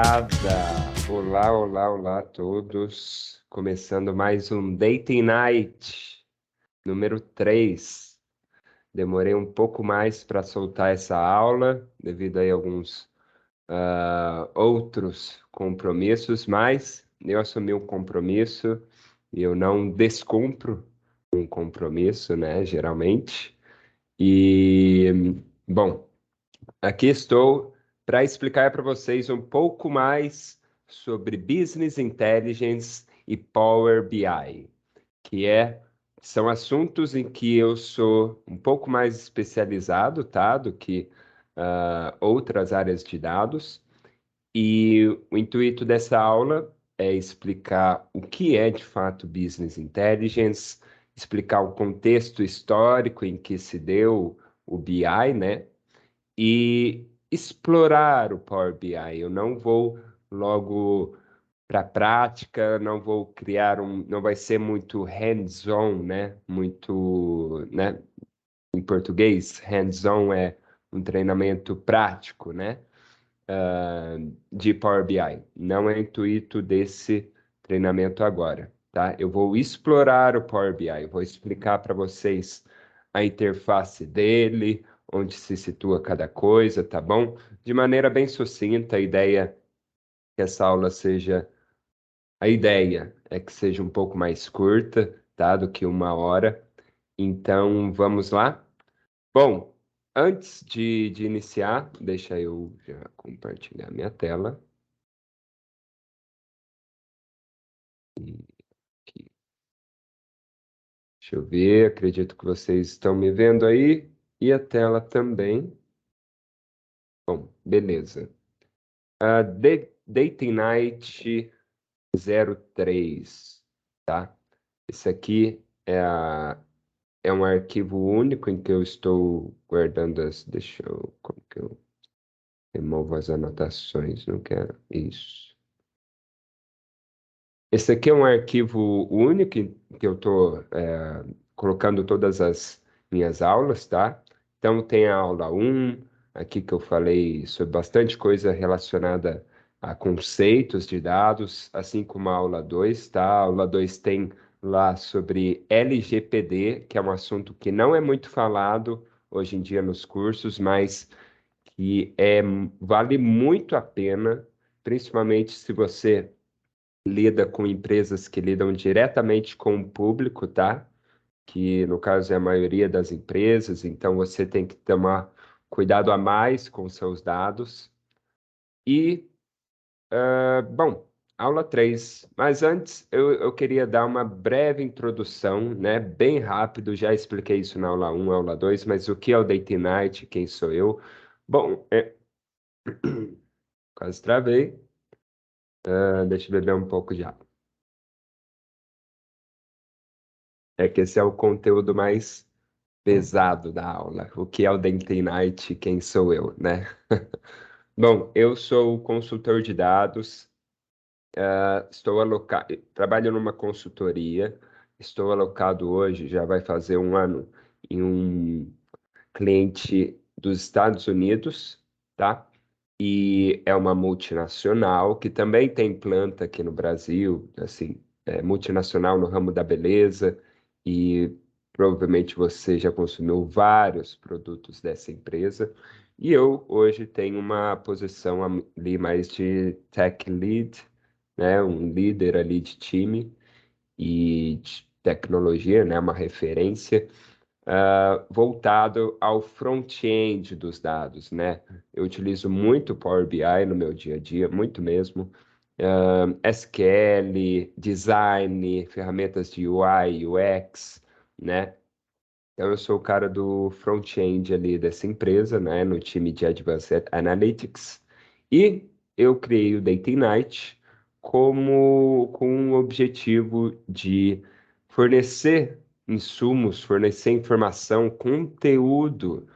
rapaziada! Olá, olá, olá a todos. Começando mais um Dating Night, número 3. Demorei um pouco mais para soltar essa aula, devido a alguns outros compromissos, mas eu assumi um compromisso e eu não descumpro um compromisso, né, geralmente. Bom, aqui estou para explicar para vocês um pouco mais sobre Business Intelligence e Power BI, que são assuntos em que eu sou um pouco mais especializado, tá, do que outras áreas de dados. E o intuito dessa aula é explicar o que é de fato Business Intelligence, explicar o contexto histórico em que se deu o BI, né? E explorar o Power BI. Eu não vou logo para a prática, não vou criar não vai ser muito hands-on, né? Muito, né? Em português, hands-on é um treinamento prático, né? De Power BI. Não é intuito desse treinamento agora, tá? Eu vou explorar o Power BI, vou explicar para vocês a interface dele, onde se situa cada coisa, tá bom? De maneira bem sucinta, a ideia é que seja um pouco mais curta, tá? Do que 1 hora. Então, vamos lá? Bom, antes de iniciar, deixa eu já compartilhar minha tela. Aqui. Deixa eu ver, acredito que vocês estão me vendo aí e a tela também. Bom, beleza. Dating Night 03, tá? Esse aqui é um arquivo único em que eu estou guardando deixa eu, como que eu removo as anotações? Não quero isso. Esse aqui é um arquivo único em que eu estou colocando todas as minhas aulas, tá? Então tem a aula 1, aqui que eu falei sobre bastante coisa relacionada a conceitos de dados, assim como a aula 2, tá? A aula 2 tem lá sobre LGPD, que é um assunto que não é muito falado hoje em dia nos cursos, mas que vale muito a pena, principalmente se você lida com empresas que lidam diretamente com o público, tá? Que no caso é a maioria das empresas, então você tem que tomar cuidado a mais com seus dados. E, bom, aula 3. Mas antes eu queria dar uma breve introdução, né? Bem rápido, já expliquei isso na aula 1, aula 2, mas o que é o Date Night, quem sou eu? Bom, quase travei. Deixa eu beber um pouco de água. É que esse é o conteúdo mais pesado da aula. O que é o Date Night? Quem sou eu, né? Bom, eu sou consultor de dados, trabalho numa consultoria, estou alocado hoje, já vai fazer 1 ano, em um cliente dos Estados Unidos, tá? E é uma multinacional que também tem planta aqui no Brasil, assim, é multinacional no ramo da beleza, e provavelmente você já consumiu vários produtos dessa empresa. E eu hoje tenho uma posição ali mais de tech lead, né? Um líder ali de time e de tecnologia, né? Uma referência voltado ao front-end dos dados, né? Eu utilizo muito Power BI no meu dia a dia, muito mesmo. SQL, design, ferramentas de UI, UX, né? Então, eu sou o cara do front-end ali dessa empresa, né? No time de Advanced Analytics. E eu criei o Data Night com o objetivo de fornecer insumos, fornecer informação, conteúdo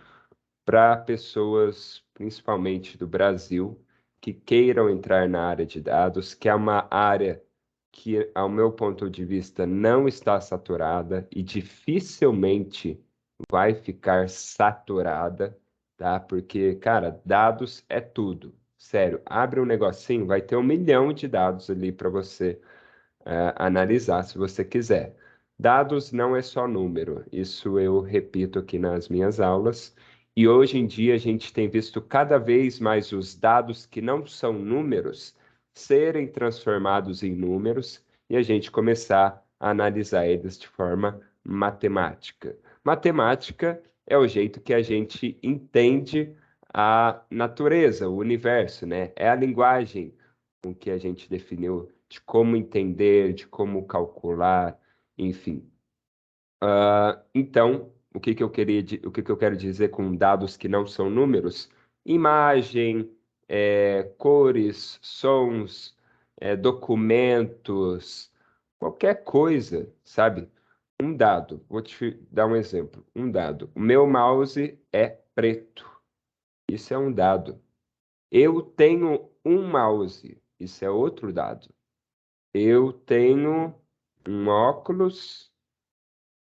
para pessoas, principalmente do Brasil, que queiram entrar na área de dados, que é uma área que, ao meu ponto de vista, não está saturada e dificilmente vai ficar saturada, tá? Porque, cara, dados é tudo. sério, abre um negocinho, vai ter 1 milhão de dados ali para você analisar se você quiser. Dados não é só número, isso eu repito aqui nas minhas aulas. E hoje em dia a gente tem visto cada vez mais os dados que não são números serem transformados em números e a gente começar a analisar eles de forma matemática. Matemática é o jeito que a gente entende a natureza, o universo, né? É a linguagem com que a gente definiu de como entender, de como calcular, enfim. Então, o que que eu quero dizer com dados que não são números? Imagem, cores, sons, documentos, qualquer coisa, sabe? Um dado, vou te dar um exemplo. Um dado. O meu mouse é preto. Isso é um dado. Eu tenho um mouse. Isso é outro dado. Eu tenho um óculos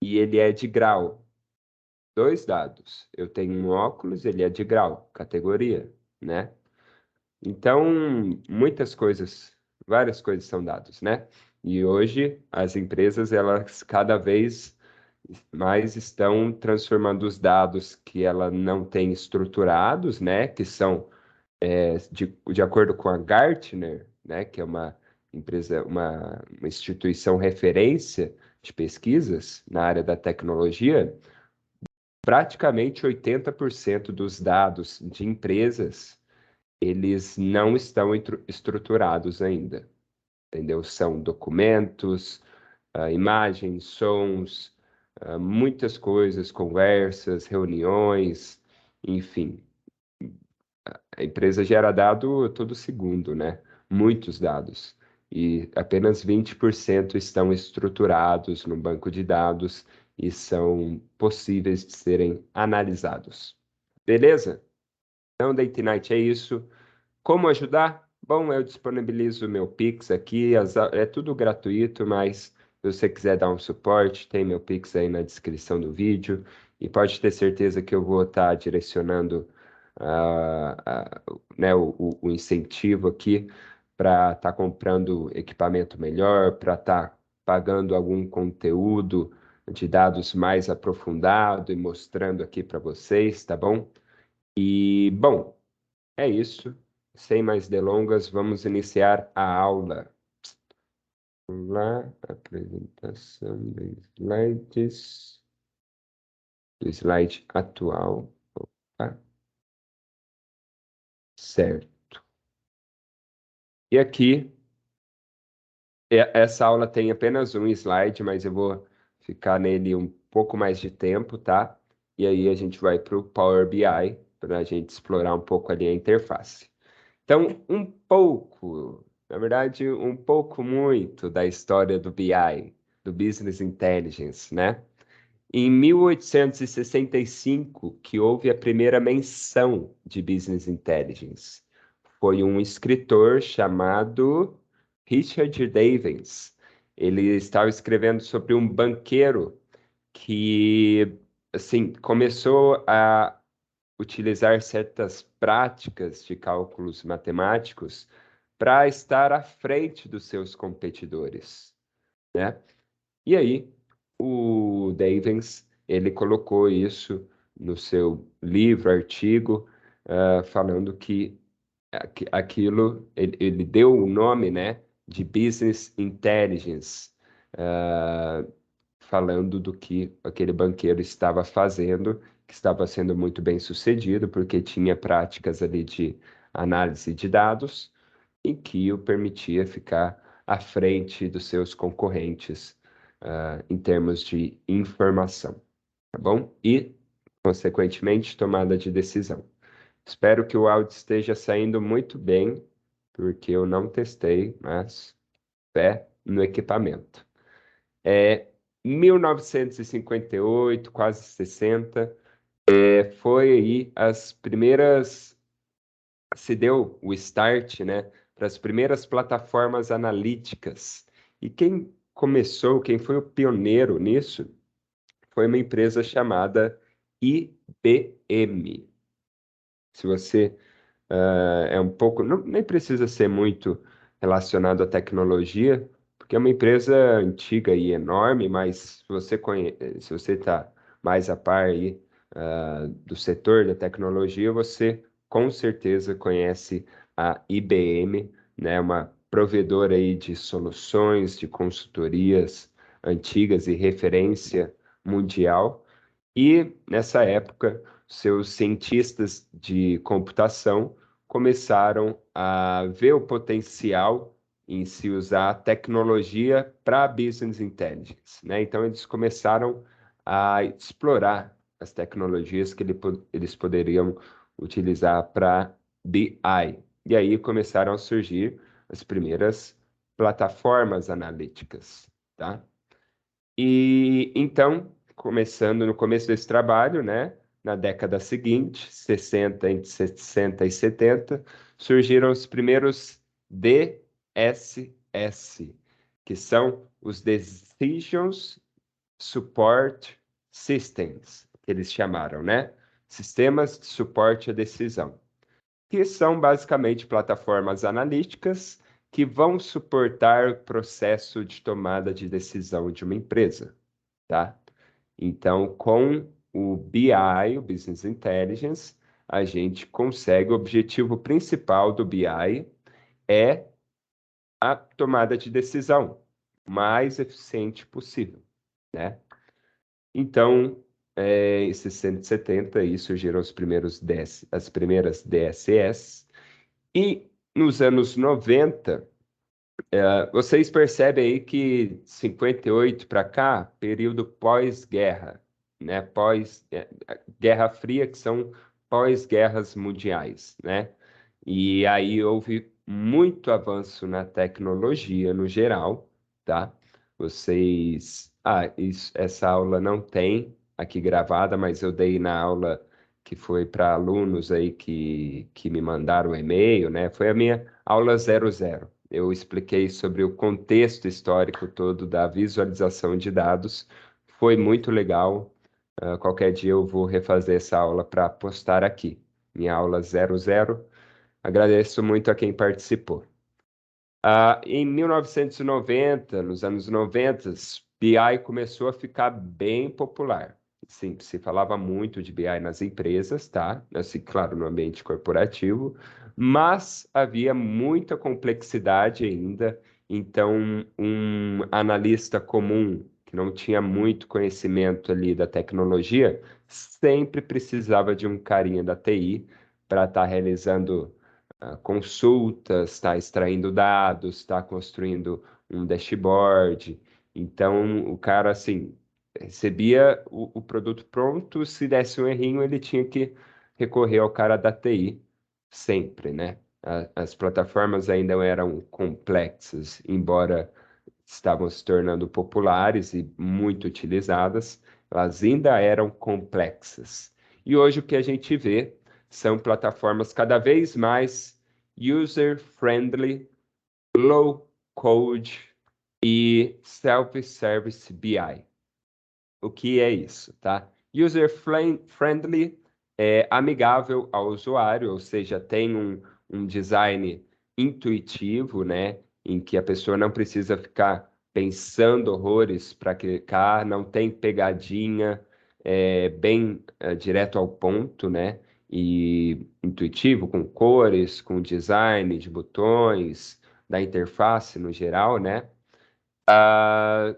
e ele é de grau. 2 dados. Eu tenho um óculos, ele é de grau, categoria, né? Então, muitas coisas, várias coisas são dados, né? E hoje as empresas, elas cada vez mais estão transformando os dados que ela não tem estruturados, né? Que são de acordo com a Gartner, né, que é uma empresa, uma instituição referência de pesquisas na área da tecnologia, praticamente 80% dos dados de empresas, eles não estão estruturados ainda, entendeu? São documentos, imagens, sons, muitas coisas, conversas, reuniões, enfim. A empresa gera dado todo segundo, né? Muitos dados. E apenas 20% estão estruturados no banco de dados e são possíveis de serem analisados. Beleza? Então, Date Night é isso. Como ajudar? Bom, eu disponibilizo o meu Pix aqui, é tudo gratuito, mas se você quiser dar um suporte, tem meu Pix aí na descrição do vídeo. E pode ter certeza que eu vou estar direcionando né, o incentivo aqui para estar comprando equipamento melhor, para estar pagando algum conteúdo de dados mais aprofundado e mostrando aqui para vocês, tá bom? E, bom, é isso. Sem mais delongas, vamos iniciar a aula. Vamos lá, apresentação de slides, do slide atual. Opa, certo. E aqui, essa aula tem apenas um slide, mas eu vou ficar nele um pouco mais de tempo, tá? E aí a gente vai para o Power BI, para a gente explorar um pouco ali a interface. Então, um pouco, na verdade, um pouco muito da história do BI, do Business Intelligence, né? Em 1865, que houve a primeira menção de Business Intelligence. Foi um escritor chamado Richard Dawkins. Ele estava escrevendo sobre um banqueiro que, assim, começou a utilizar certas práticas de cálculos matemáticos para estar à frente dos seus competidores, né? E aí, o Davins, ele colocou isso no seu livro, artigo, falando que aquilo, ele deu o nome, né, de Business Intelligence, ah, falando do que aquele banqueiro estava fazendo, que estava sendo muito bem sucedido, porque tinha práticas ali de análise de dados e que o permitia ficar à frente dos seus concorrentes, em termos de informação, tá bom? E, consequentemente, tomada de decisão. Espero que o áudio esteja saindo muito bem, porque eu não testei, mas fé no equipamento. 1958, quase 60, foi aí as primeiras, se deu o start, né, para as primeiras plataformas analíticas. E quem começou, quem foi o pioneiro nisso, foi uma empresa chamada IBM. Se você É um pouco, nem precisa ser muito relacionado à tecnologia, porque é uma empresa antiga e enorme, mas se você está mais a par aí, do setor da tecnologia, você com certeza conhece a IBM, né, uma provedora aí de soluções, de consultorias antigas e referência mundial. E nessa época, seus cientistas de computação começaram a ver o potencial em se usar a tecnologia para business intelligence, né? Então eles começaram a explorar as tecnologias que eles poderiam utilizar para BI. E aí começaram a surgir as primeiras plataformas analíticas, tá? E então, começando no começo desse trabalho, né, na década seguinte, 60, entre 60 e 70, surgiram os primeiros DSS, que são os Decisions Support Systems, que eles chamaram, né? Sistemas de suporte à decisão, que são basicamente plataformas analíticas que vão suportar o processo de tomada de decisão de uma empresa, tá? Então, com o BI, o Business Intelligence, a gente consegue, o objetivo principal do BI é a tomada de decisão mais eficiente possível, né? Então, em 670, aí surgiram as primeiras DSS, e nos anos 90, vocês percebem aí que 58 para cá, período pós-guerra, né? Guerra Fria, que são pós-guerras mundiais, né? E aí houve muito avanço na tecnologia no geral, tá? Essa aula não tem aqui gravada, mas eu dei na aula que foi para alunos aí que me mandaram um e-mail, né? Foi a minha aula 00. Eu expliquei sobre o contexto histórico todo da visualização de dados. Foi muito legal. Qualquer dia eu vou refazer essa aula para postar aqui. Minha aula 00. Agradeço muito a quem participou. Em 1990, nos anos 90, BI começou a ficar bem popular. Sim, se falava muito de BI nas empresas, tá? Assim, claro, no ambiente corporativo, mas havia muita complexidade ainda. Então, um analista comum que não tinha muito conhecimento ali da tecnologia sempre precisava de um carinha da TI para estar realizando consultas, está extraindo dados, está construindo um dashboard. Então, o cara, assim, recebia o produto pronto, se desse um errinho, ele tinha que recorrer ao cara da TI, sempre, né? As plataformas ainda eram complexas, embora estavam se tornando populares e muito utilizadas, elas ainda eram complexas. E hoje o que a gente vê são plataformas cada vez mais user-friendly, low-code e self-service BI. O que é isso, tá? User-friendly é amigável ao usuário, ou seja, tem um design intuitivo, né? Em que a pessoa não precisa ficar pensando horrores para clicar, não tem pegadinha, bem direto ao ponto, né? E intuitivo, com cores, com design de botões, da interface no geral, né? Ah,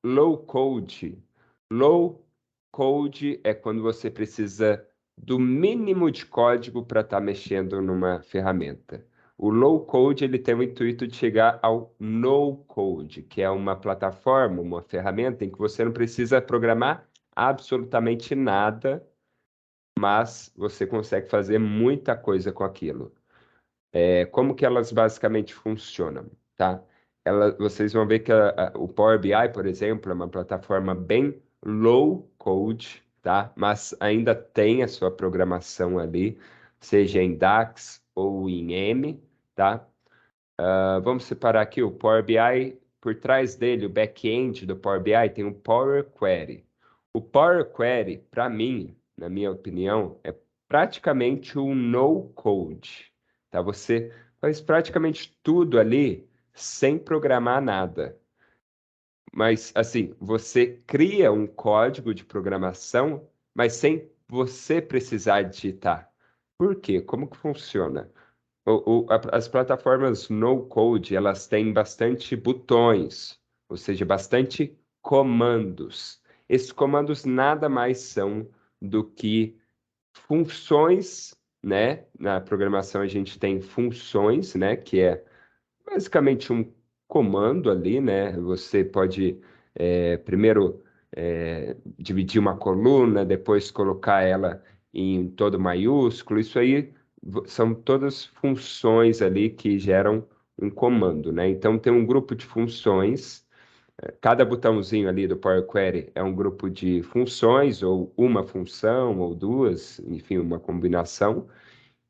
low code. Low code é quando você precisa do mínimo de código para estar mexendo numa ferramenta. O low code ele tem o intuito de chegar ao no code, que é uma plataforma, uma ferramenta em que você não precisa programar absolutamente nada, mas você consegue fazer muita coisa com aquilo. Como que elas basicamente funcionam, tá? Vocês vão ver que o Power BI, por exemplo, é uma plataforma bem low code, tá? Mas ainda tem a sua programação ali, seja em DAX ou em M, tá? Vamos separar aqui o Power BI, por trás dele, o back-end do Power BI tem o Power Query. O Power Query, para mim, na minha opinião, é praticamente um no code. tá? Você faz praticamente tudo ali sem programar nada. Mas, assim, você cria um código de programação, mas sem você precisar digitar. Por quê? Como que funciona? As plataformas no-code, elas têm bastante botões, ou seja, bastante comandos. Esses comandos nada mais são do que funções, né? Na programação a gente tem funções, né? Que é basicamente um comando ali, né? Você pode primeiro dividir uma coluna, depois colocar ela em todo maiúsculo. Isso aí são todas funções ali que geram um comando, né? Então tem um grupo de funções. Cada botãozinho ali do Power Query é um grupo de funções, ou uma função, ou duas, enfim, uma combinação.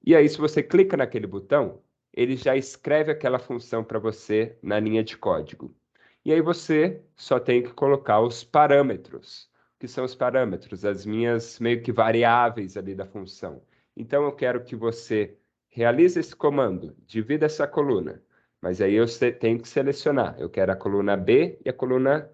E aí, se você clica naquele botão, ele já escreve aquela função para você na linha de código. E aí você só tem que colocar os parâmetros. O que são os parâmetros? As minhas meio que variáveis ali da função. Então, eu quero que você realize esse comando, divida essa coluna. Mas aí eu tenho que selecionar. Eu quero a coluna B e a coluna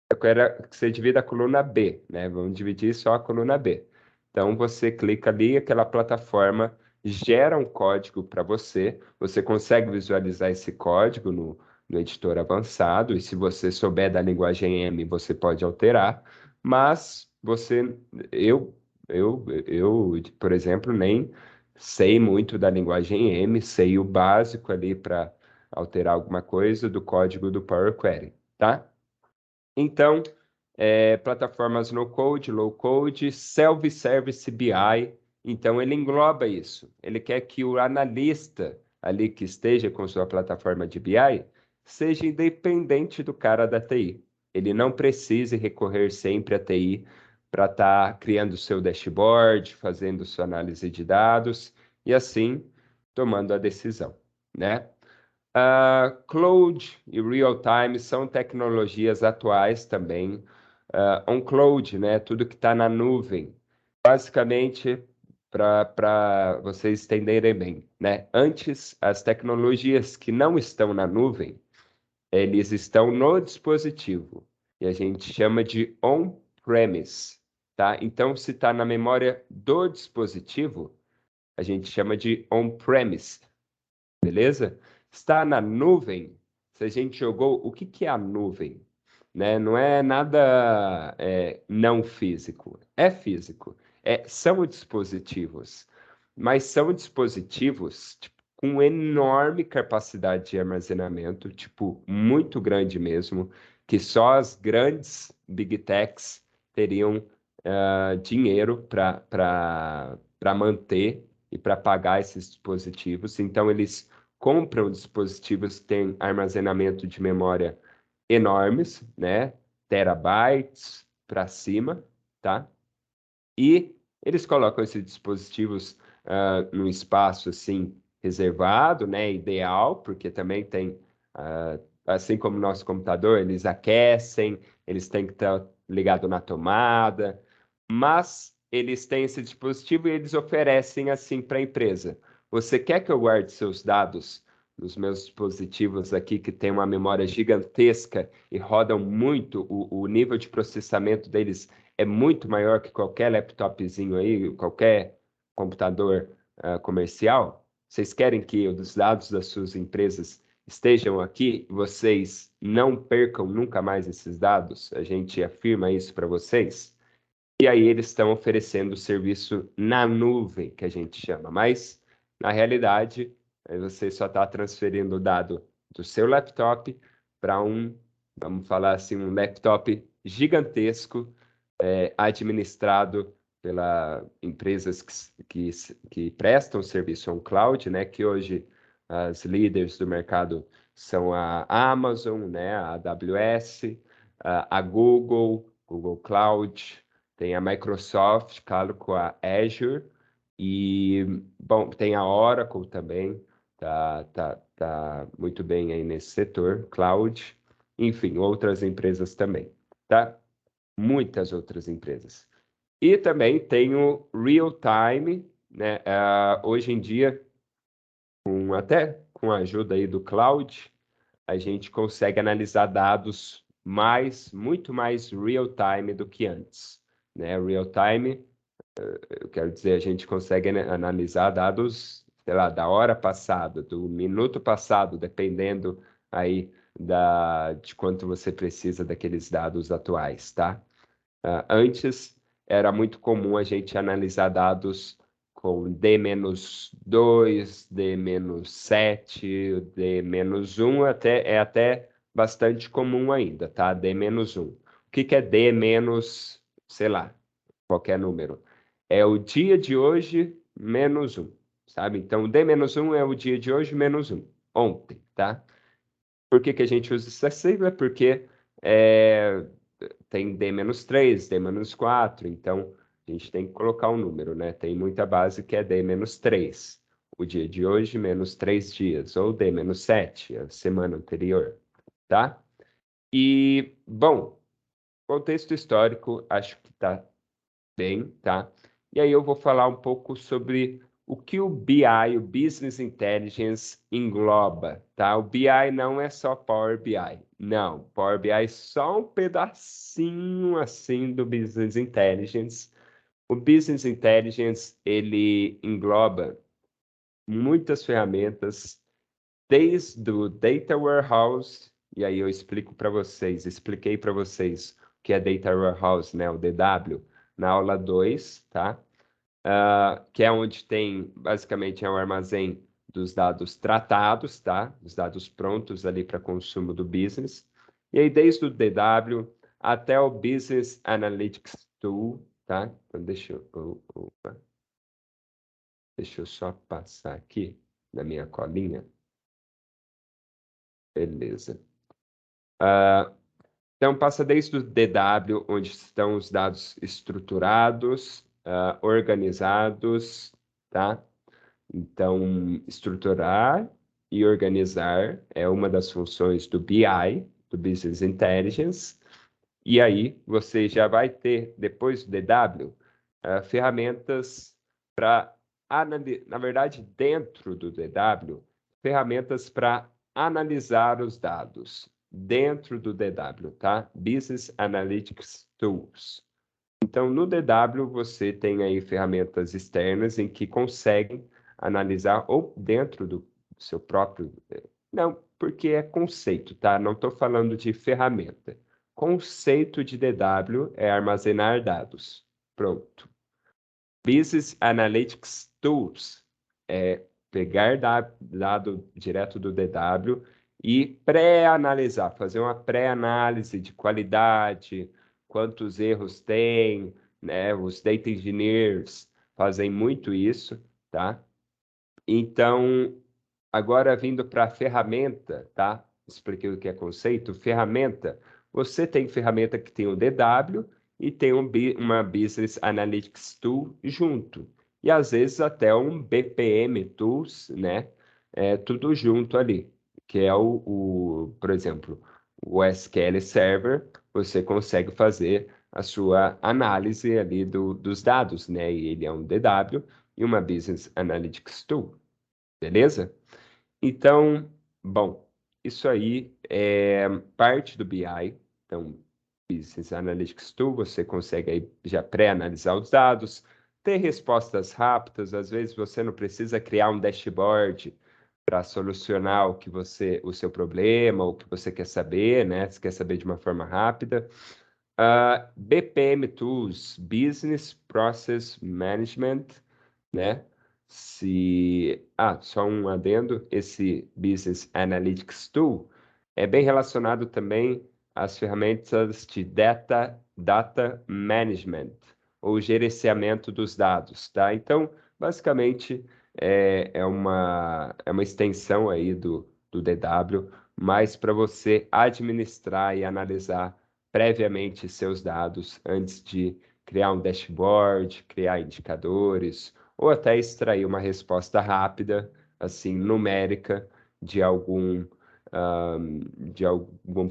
eu quero que você divida a coluna B, né? Vamos dividir só a coluna B. Então, você clica ali, aquela plataforma gera um código para você. Você consegue visualizar esse código no editor avançado. E se você souber da linguagem M, você pode alterar. Mas por exemplo, nem sei muito da linguagem M, sei o básico ali para alterar alguma coisa do código do Power Query, tá? Então, plataformas no-code, low-code, self-service BI. Então, ele engloba isso. Ele quer que o analista ali que esteja com sua plataforma de BI seja independente do cara da TI. Ele não precise recorrer sempre à TI para estar criando seu dashboard, fazendo sua análise de dados e assim tomando a decisão, né? Cloud e real-time são tecnologias atuais também. On-cloud, né? Tudo que está na nuvem. Basicamente, para vocês entenderem bem, né? Antes, as tecnologias que não estão na nuvem, eles estão no dispositivo. E a gente chama de on-premise, tá? Então, se está na memória do dispositivo, a gente chama de on-premise. Beleza? Está na nuvem. Se a gente jogou, o que que é a nuvem? Né? Não é nada não físico. É físico. São dispositivos. Mas são dispositivos tipo, com enorme capacidade de armazenamento, tipo, muito grande mesmo, que só as grandes Big Techs teriam dinheiro para manter e para pagar esses dispositivos. Então, eles compram dispositivos que têm armazenamento de memória enormes, né? Terabytes para cima, tá? E eles colocam esses dispositivos num espaço assim reservado, né? Ideal, porque também tem, assim como o nosso computador, eles aquecem, eles têm que estar ligado na tomada, mas eles têm esse dispositivo e eles oferecem assim para a empresa. Você quer que eu guarde seus dados nos meus dispositivos aqui que tem uma memória gigantesca e rodam muito, o nível de processamento deles é muito maior que qualquer laptopzinho aí, qualquer computador comercial? Vocês querem que os dados das suas empresas estejam aqui, vocês não percam nunca mais esses dados? A gente afirma isso para vocês. E aí eles estão oferecendo o serviço na nuvem, que a gente chama, mas na realidade você só está transferindo o dado do seu laptop para vamos falar assim, um laptop gigantesco administrado pelas empresas que prestam serviço on cloud, né? Que hoje as líderes do mercado são a Amazon, né? A AWS, a Google, Google Cloud, tem a Microsoft, claro, com a Azure, e, bom, tem a Oracle também, tá muito bem aí nesse setor, cloud, enfim, outras empresas também, tá? Muitas outras empresas. E também tem o real time, né? Hoje em dia, até com a ajuda aí do Cloud, a gente consegue analisar dados muito mais real-time do que antes, né? Real-time, eu quero dizer, a gente consegue analisar dados, sei lá, da hora passada, do minuto passado, dependendo aí de quanto você precisa daqueles dados atuais, tá? Antes, era muito comum a gente analisar dados com D-2, D-7, D-1, é até bastante comum ainda, tá? D-1. O que é D menos, sei lá, qualquer número? É o dia de hoje menos 1, sabe? Então, D-1 é o dia de hoje menos 1, ontem, tá? Por que a gente usa essa sigla? Porque tem D-3, D-4, então a gente tem que colocar um número, né? Tem muita base que é D-3, o dia de hoje menos 3 dias, ou D-7, a semana anterior, tá? E, bom, contexto histórico, acho que tá bem, tá? E aí eu vou falar um pouco sobre o que o BI, o Business Intelligence, engloba, tá? O BI não é só Power BI, não. Power BI é só um pedacinho assim do Business Intelligence. O Business Intelligence, ele engloba muitas ferramentas, desde o Data Warehouse, e aí eu expliquei para vocês o que é Data Warehouse, né? O DW, na aula 2, tá? Que é onde tem, basicamente, é um armazém dos dados tratados, tá? Os dados prontos ali para consumo do business. E aí, desde o DW até o Business Analytics Tool, tá? Então, deixa eu só passar aqui na minha colinha. Beleza. Então, passa desde o DW, onde estão os dados estruturados, organizados, tá? Então, estruturar e organizar é uma das funções do BI, do Business Intelligence. E aí, você já vai ter, depois do DW, ferramentas para na verdade, dentro do DW, ferramentas para analisar os dados. Dentro do DW, tá? Business Analytics Tools. Então, no DW, você tem aí ferramentas externas em que conseguem analisar, ou dentro do seu próprio. Não, porque é conceito, tá? Não estou falando de ferramenta. Conceito de DW é armazenar dados. Pronto. Business Analytics Tools é pegar dado direto do DW e pré-analisar, fazer uma pré-análise de qualidade, quantos erros tem, né? Os data engineers fazem muito isso, tá? Então, agora vindo para a ferramenta, tá? Expliquei o que é conceito. Ferramenta, você tem ferramenta que tem o DW e tem uma Business Analytics Tool junto. E às vezes até um BPM Tools, né? Tudo junto ali, que é por exemplo, o SQL Server, você consegue fazer a sua análise ali dos dados, né? E ele é um DW e uma Business Analytics Tool, beleza? Então, bom, isso aí é parte do BI. Então, Business Analytics Tool, você consegue aí já pré-analisar os dados, ter respostas rápidas. Às vezes você não precisa criar um dashboard para solucionar o seu problema, o que você quer saber, né? Você quer saber de uma forma rápida. BPM Tools, Business Process Management, né? Só um adendo, esse Business Analytics Tool é bem relacionado também às ferramentas de Data Management, ou gerenciamento dos dados, tá? Então, basicamente, é uma extensão aí do DW, mas para você administrar e analisar previamente seus dados antes de criar um dashboard, criar indicadores, ou até extrair uma resposta rápida, assim, numérica, de algum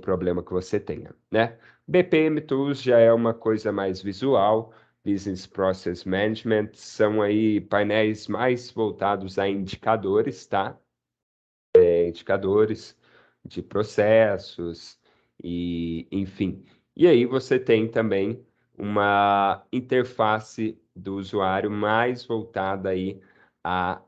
problema que você tenha, né? BPM Tools já é uma coisa mais visual, Business Process Management, são aí painéis mais voltados a indicadores, tá? né? Indicadores de processos e, enfim. E aí você tem também uma interface do usuário mais voltada aí a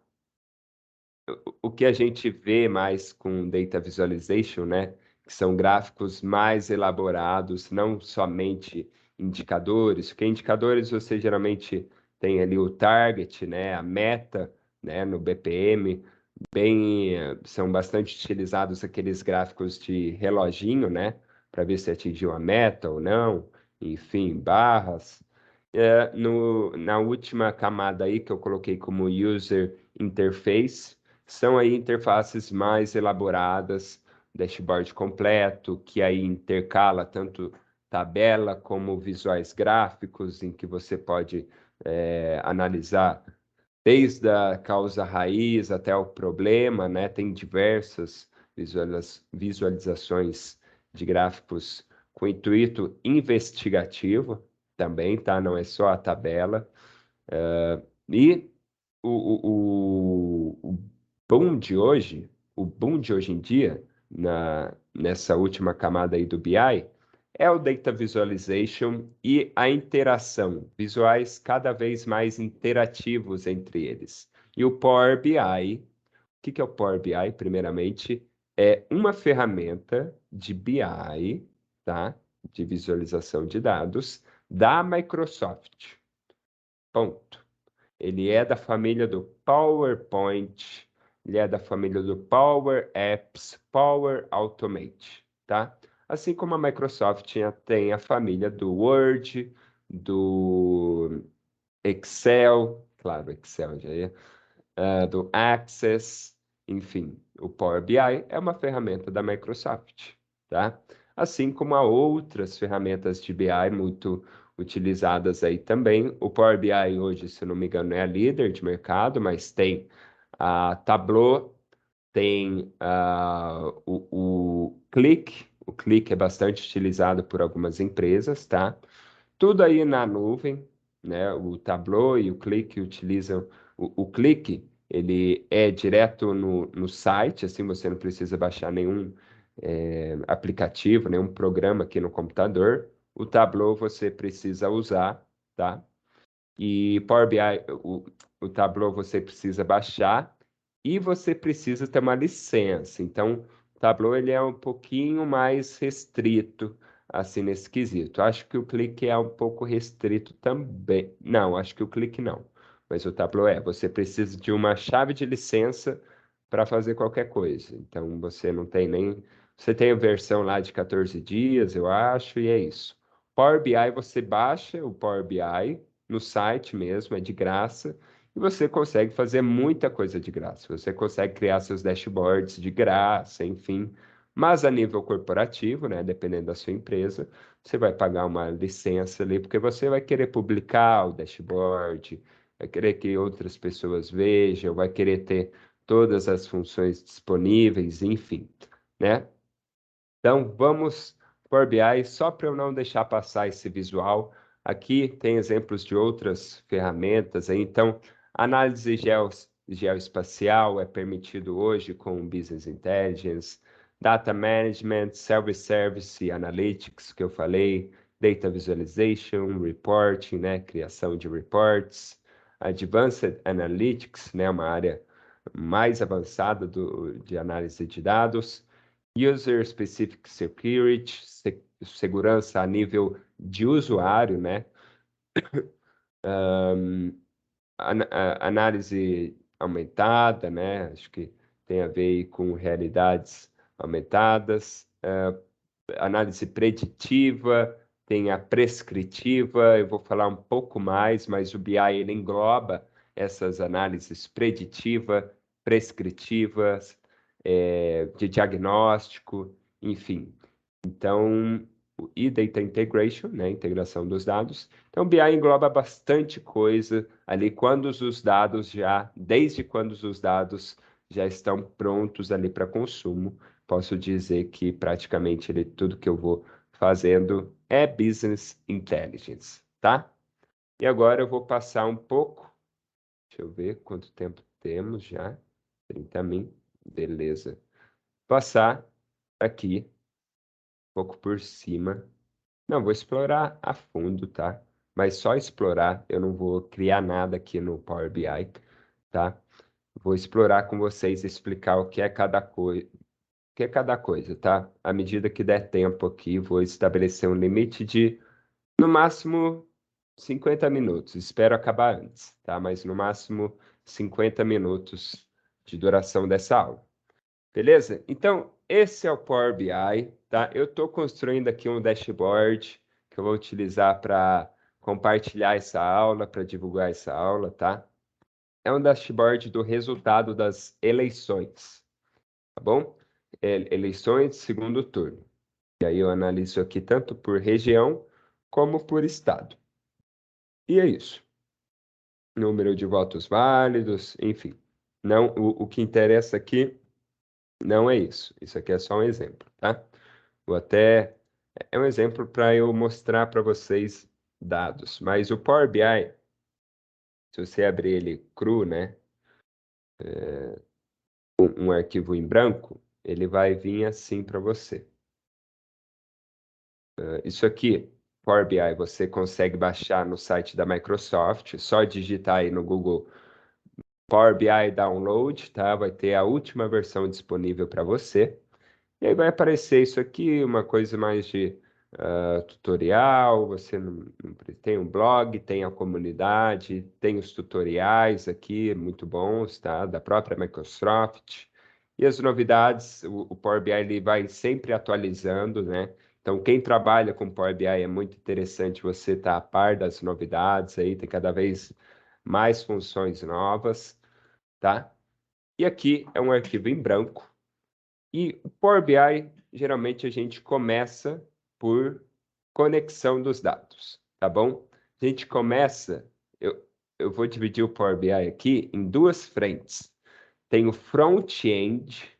o que a gente vê mais com Data Visualization, né? Que são gráficos mais elaborados, não somente indicadores, porque indicadores você geralmente tem ali o target, né? A meta, né? No BPM, são bastante utilizados aqueles gráficos de reloginho, né? Para ver se atingiu a meta ou não, enfim, barras. Na última camada aí que eu coloquei como User Interface, são aí interfaces mais elaboradas, dashboard completo, que aí intercala tanto tabela como visuais gráficos, em que você pode analisar desde a causa raiz até o problema, né? Tem diversas visualizações de gráficos com intuito investigativo também, tá? Não é só a tabela. E o boom de hoje, o boom de hoje em dia, nessa última camada aí do BI, é o Data Visualization e a interação, visuais cada vez mais interativos entre eles. E o Power BI, o que é o Power BI? Primeiramente, é uma ferramenta de BI, tá? De visualização de dados, da Microsoft. Ponto. Ele é da família do PowerPoint, ele é da família do Power Apps, Power Automate, tá? Assim como a Microsoft tem a família do Word, do Excel, claro, Excel já é, do Access, enfim, o Power BI é uma ferramenta da Microsoft, tá? Assim como há outras ferramentas de BI muito utilizadas aí também. O Power BI hoje, se eu não me engano, é a líder de mercado, mas tem a Tableau, tem o Qlik. O Qlik é bastante utilizado por algumas empresas, tá? Tudo aí na nuvem, né? O Tableau e o Qlik utilizam o Qlik, ele é direto no site, assim você não precisa baixar nenhum aplicativo, nenhum programa aqui no computador. O Tableau você precisa usar, tá? E Power BI, o Tableau você precisa baixar e você precisa ter uma licença. Então, o Tableau ele é um pouquinho mais restrito assim nesse quesito. Acho que o Click é um pouco restrito também. Não, acho que o Click não. Mas o Tableau é. Você precisa de uma chave de licença para fazer qualquer coisa. Então, você não tem nem. Você tem a versão lá de 14 dias, eu acho, e é isso. Power BI, você baixa o Power BI no site mesmo, é de graça, e você consegue fazer muita coisa de graça. Você consegue criar seus dashboards de graça, enfim. Mas a nível corporativo, né, dependendo da sua empresa, você vai pagar uma licença ali, porque você vai querer publicar o dashboard, vai querer que outras pessoas vejam, vai querer ter todas as funções disponíveis, enfim, né? Então, vamos Power BI, só para eu não deixar passar esse visual. Aqui tem exemplos de outras ferramentas aí. Então, análise geoespacial é permitido hoje com Business Intelligence, Data Management, Self-Service e Analytics, que eu falei, Data Visualization, Reporting, né, criação de reports, Advanced Analytics, né, uma área mais avançada de análise de dados, User Specific Security, segurança a nível de usuário, né? Análise aumentada, né? Acho que tem a ver aí com realidades aumentadas. Análise preditiva, tem a prescritiva, eu vou falar um pouco mais, mas o BI ele engloba essas análises preditiva, prescritivas, de diagnóstico, enfim. Então, e Data Integration, né, integração dos dados. Então, o BI engloba bastante coisa ali desde quando os dados já estão prontos ali para consumo. Posso dizer que praticamente tudo que eu vou fazendo é Business Intelligence, tá? E agora eu vou passar um pouco, deixa eu ver quanto tempo temos já, 30 min, beleza. passar aqui, um pouco por cima. Não, vou explorar a fundo, tá? Mas só explorar, eu não vou criar nada aqui no Power BI, tá? Vou explorar com vocês, explicar o que é cada coisa, tá? À medida que der tempo aqui, vou estabelecer um limite de, no máximo, 50 minutos. Espero acabar antes, tá? Mas no máximo 50 minutos de duração dessa aula. Beleza? Então, esse é o Power BI, tá? Eu estou construindo aqui um dashboard que eu vou utilizar para compartilhar essa aula, para divulgar essa aula, tá? É um dashboard do resultado das eleições, tá bom? Eleições de segundo turno. E aí eu analiso aqui tanto por região como por estado. E é isso. Número de votos válidos, enfim. Não, o que interessa aqui não é isso. Isso aqui é só um exemplo, tá? Vou até... É um exemplo para eu mostrar para vocês dados. Mas o Power BI, se você abrir ele cru, né? Um arquivo em branco, ele vai vir assim para você. Isso aqui, Power BI, você consegue baixar no site da Microsoft, só digitar aí no Google Power BI Download, tá? Vai ter a última versão disponível para você. E aí vai aparecer isso aqui, uma coisa mais de tutorial, você tem um blog, tem a comunidade, tem os tutoriais aqui, muito bons, tá? Da própria Microsoft. E as novidades, o Power BI ele vai sempre atualizando, né? Então, quem trabalha com Power BI é muito interessante você estar a par das novidades aí, tem cada vez mais funções novas, tá? E aqui é um arquivo em branco. E o Power BI, geralmente a gente começa por conexão dos dados, tá bom? A gente começa, eu vou dividir o Power BI aqui em duas frentes. Tem o front-end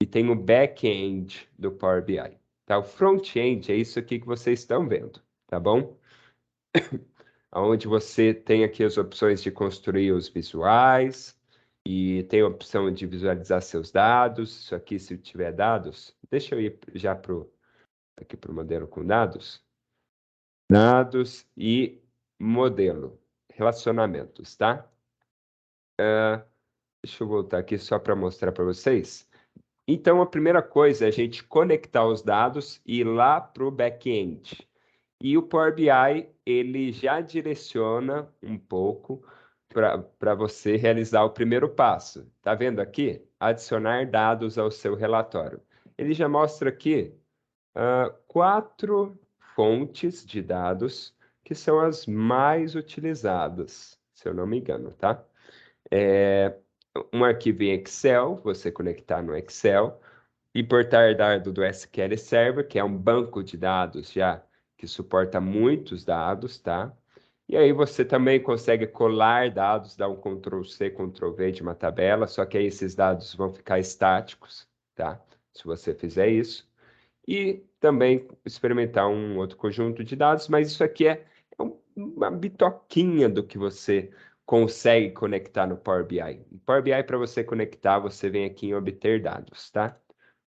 e tem o back-end do Power BI. Tá? O front-end é isso aqui que vocês estão vendo, tá bom? Onde você tem aqui as opções de construir os visuais e tem a opção de visualizar seus dados. Isso aqui, se tiver dados, deixa eu ir já aqui para o modelo com dados. Dados e modelo, relacionamentos, tá? Deixa eu voltar aqui só para mostrar para vocês. Então, a primeira coisa é a gente conectar os dados e ir lá para o back-end. E o Power BI, ele já direciona um pouco para você realizar o primeiro passo. Tá vendo aqui? Adicionar dados ao seu relatório. Ele já mostra aqui 4 fontes de dados que são as mais utilizadas, se eu não me engano, tá? Um arquivo em Excel, você conectar no Excel, importar dado do SQL Server, que é um banco de dados já que suporta muitos dados, tá? E aí você também consegue colar dados, dar um Ctrl+C, Ctrl+V de uma tabela, só que aí esses dados vão ficar estáticos, tá? Se você fizer isso. E também experimentar um outro conjunto de dados, mas isso aqui é uma bitoquinha do que você consegue conectar no Power BI. No Power BI, para você conectar, você vem aqui em obter dados, tá?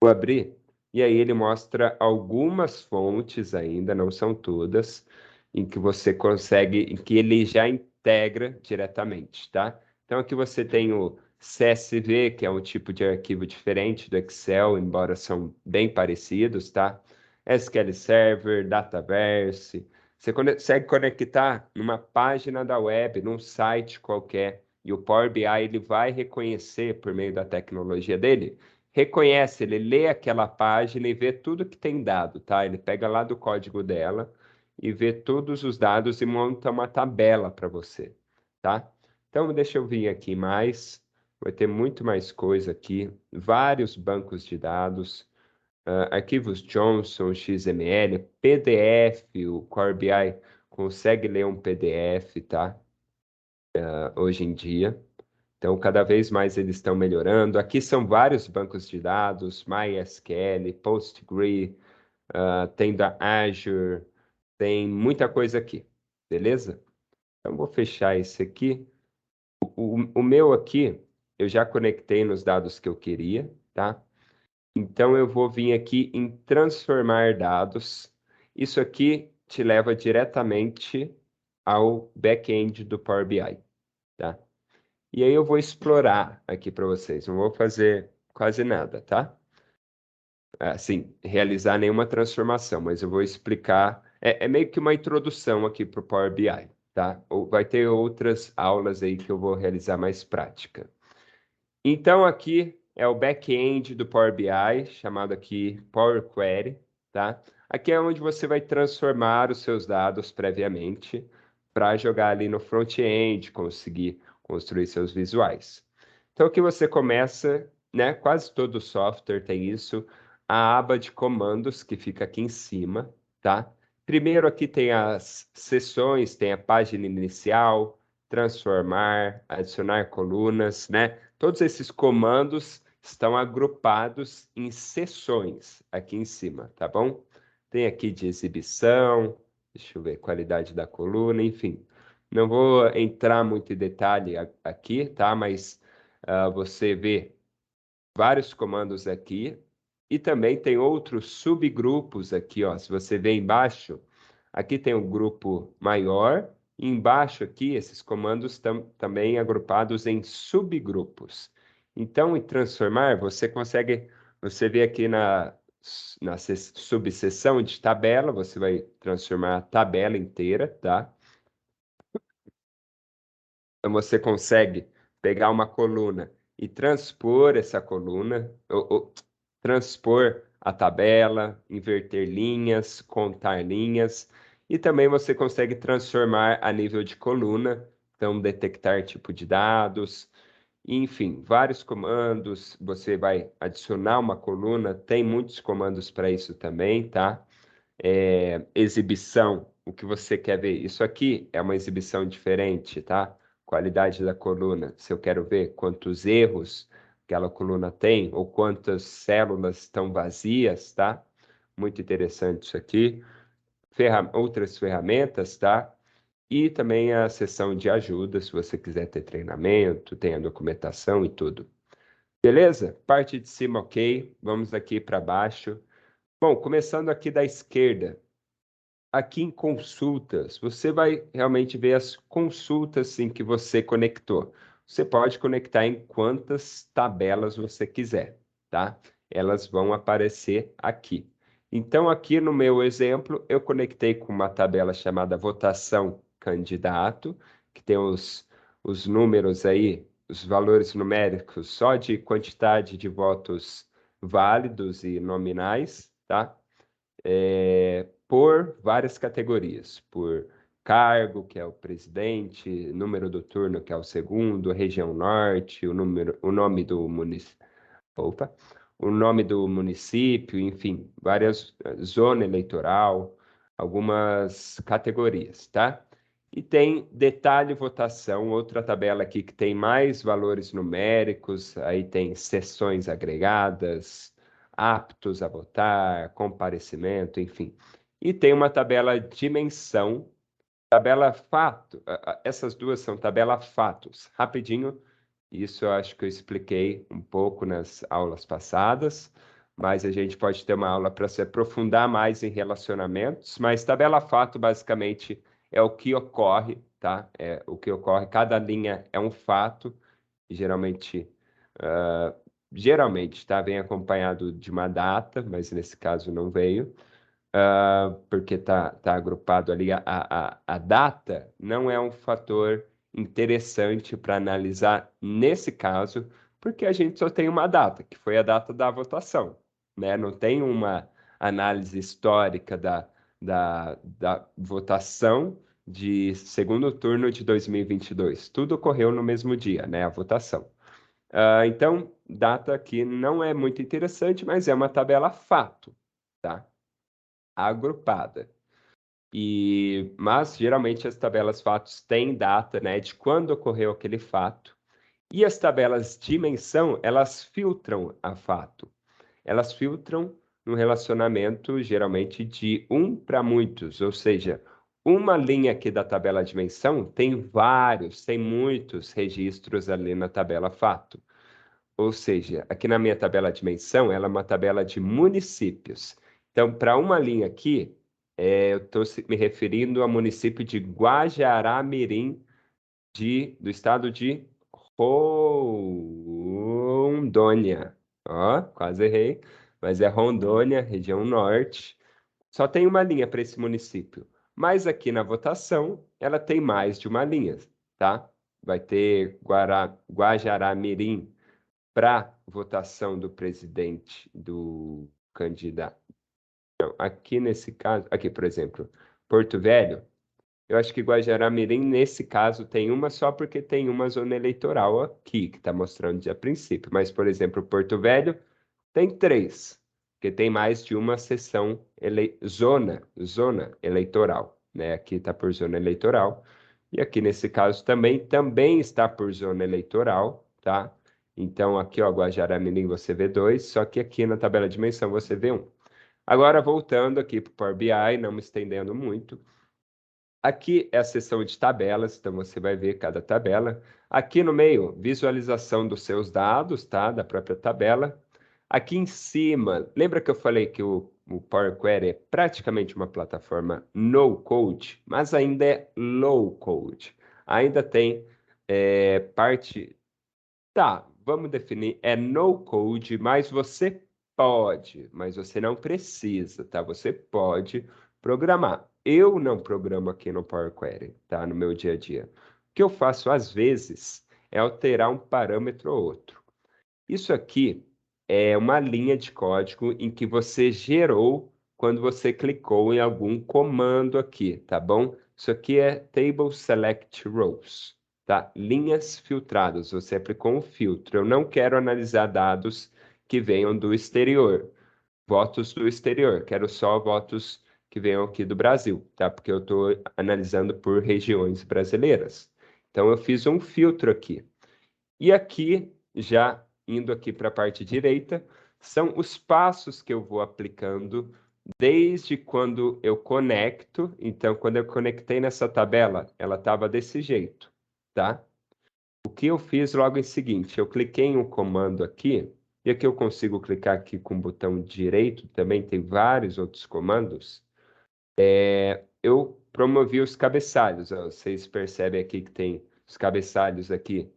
Vou abrir, e aí ele mostra algumas fontes ainda, não são todas, em que você consegue, em que ele já integra diretamente, tá? Então aqui você tem o CSV, que é um tipo de arquivo diferente do Excel, embora são bem parecidos, tá? SQL Server, Dataverse, você consegue conectar numa página da web, num site qualquer, e o Power BI ele vai reconhecer por meio da tecnologia dele, reconhece, ele lê aquela página e vê tudo que tem dado, tá? Ele pega lá do código dela e vê todos os dados e monta uma tabela para você, tá? Então, deixa eu vir aqui mais, vai ter muito mais coisa aqui, vários bancos de dados, arquivos Johnson, XML, PDF, o Power BI consegue ler um PDF, tá? Hoje em dia. Então, cada vez mais eles estão melhorando. Aqui são vários bancos de dados, MySQL, Postgre, tem da Azure, tem muita coisa aqui, beleza? Então, vou fechar esse aqui. O meu aqui, eu já conectei nos dados que eu queria, tá? Então, eu vou vir aqui em transformar dados. Isso aqui te leva diretamente ao back-end do Power BI, tá? E aí eu vou explorar aqui para vocês. Não vou fazer quase nada, tá? Assim, realizar nenhuma transformação, mas eu vou explicar. É meio que uma introdução aqui para o Power BI, tá? Ou vai ter outras aulas aí que eu vou realizar mais prática. Então, aqui é o back-end do Power BI, chamado aqui Power Query, tá? Aqui é onde você vai transformar os seus dados previamente para jogar ali no front-end, conseguir construir seus visuais. Então, aqui você começa, né? Quase todo software tem isso, a aba de comandos que fica aqui em cima, tá? Primeiro aqui tem as seções, tem a página inicial, transformar, adicionar colunas, né? Todos esses comandos estão agrupados em seções aqui em cima, tá bom? Tem aqui de exibição, deixa eu ver, qualidade da coluna, enfim. Não vou entrar muito em detalhe aqui, tá? Mas você vê vários comandos aqui e também tem outros subgrupos aqui, ó. Se você vê embaixo, aqui tem um grupo maior e embaixo aqui esses comandos estão também agrupados em subgrupos. Então, em transformar, você consegue, você vê aqui na subseção de tabela, você vai transformar a tabela inteira, tá? Então, você consegue pegar uma coluna e transpor essa coluna, ou transpor a tabela, inverter linhas, contar linhas, e também você consegue transformar a nível de coluna, então detectar tipo de dados, enfim, vários comandos. Você vai adicionar uma coluna, tem muitos comandos para isso também, tá? Exibição, o que você quer ver. Isso aqui é uma exibição diferente, tá? Qualidade da coluna. Se eu quero ver quantos erros aquela coluna tem ou quantas células estão vazias, tá? Muito interessante isso aqui. Outras ferramentas, tá? E também a seção de ajuda, se você quiser ter treinamento, tem a documentação e tudo. Beleza? Parte de cima, ok. Vamos aqui para baixo. Bom, começando aqui da esquerda, aqui em consultas, você vai realmente ver as consultas em que você conectou. Você pode conectar em quantas tabelas você quiser, tá? Elas vão aparecer aqui. Então, aqui no meu exemplo, eu conectei com uma tabela chamada votação candidato, que tem os números aí, os valores numéricos só de quantidade de votos válidos e nominais, tá? Por várias categorias, por cargo, que é o presidente, número do turno, que é o segundo, região norte, o nome do município, o nome do município, enfim, várias zona eleitoral, algumas categorias, tá? E tem detalhe votação, outra tabela aqui que tem mais valores numéricos, aí tem sessões agregadas, aptos a votar, comparecimento, enfim. E tem uma tabela dimensão, tabela fato, essas duas são tabela fatos. Rapidinho, isso eu acho que eu expliquei um pouco nas aulas passadas, mas a gente pode ter uma aula para se aprofundar mais em relacionamentos, mas tabela fato basicamente é o que ocorre, tá? É o que ocorre, cada linha é um fato, e ah, geralmente, tá? Vem acompanhado de uma data, mas nesse caso não veio, porque tá agrupado ali. A data não é um fator interessante para analisar nesse caso, porque a gente só tem uma data, que foi a data da votação, né? Não tem uma análise histórica da votação de segundo turno de 2022. Tudo ocorreu no mesmo dia, né? A votação. Então, data aqui não é muito interessante, mas é uma tabela fato, tá? Agrupada. Mas geralmente as tabelas fatos têm data, né, de quando ocorreu aquele fato. E as tabelas dimensão, elas filtram a fato. Elas filtram no relacionamento geralmente de um para muitos, ou seja, uma linha aqui da tabela dimensão tem muitos registros ali na tabela fato. ou seja, aqui na minha tabela de dimensão, ela é uma tabela de municípios. Então, para uma linha aqui, eu estou me referindo ao município de Guajará-Mirim, do estado de Rondônia. Ó, quase errei, mas é Rondônia, região norte. Só tem uma linha para esse município. Mas aqui na votação, ela tem mais de uma linha, tá? Vai ter Guajará-Mirim para votação do presidente, do candidato. Então, aqui nesse caso, aqui, por exemplo, Porto Velho, eu acho que Guajará-Mirim, nesse caso, tem uma só porque tem uma zona eleitoral aqui, que está mostrando de a princípio. Mas, por exemplo, Porto Velho tem 3, porque tem mais de uma seção, zona eleitoral, né? Aqui está por zona eleitoral. E aqui, nesse caso, também está por zona eleitoral, tá? Então, aqui, ó, Guajará-Mirim você vê 2, só que aqui na tabela de dimensão você vê 1. Agora, voltando aqui para o Power BI, não me estendendo muito. Aqui é a seção de tabelas, então você vai ver cada tabela. Aqui no meio, visualização dos seus dados, tá? Da própria tabela. Aqui em cima, lembra que eu falei que o Power Query é praticamente uma plataforma no-code, mas ainda é low-code. Ainda tem parte... Tá, vamos definir, é no-code, mas você não precisa, tá? Você pode programar. Eu não programo aqui no Power Query, tá? No meu dia a dia. O que eu faço às vezes é alterar um parâmetro ou outro. Isso aqui é uma linha de código em que você gerou quando você clicou em algum comando aqui, tá bom? Isso aqui é Table Select Rows, tá? Linhas filtradas, você aplicou um filtro. Eu não quero analisar dados que venham do exterior, votos do exterior, quero só votos que venham aqui do Brasil, tá? Porque eu estou analisando por regiões brasileiras. Então, eu fiz um filtro aqui. E aqui, já indo aqui para a parte direita, são os passos que eu vou aplicando desde quando eu conecto. Então, quando eu conectei nessa tabela, ela estava desse jeito, tá? O que eu fiz logo em seguinte, eu cliquei em um comando aqui, e aqui eu consigo clicar aqui com o botão direito, também tem vários outros comandos. Eu promovi os cabeçalhos, ó, vocês percebem aqui que tem os cabeçalhos aqui,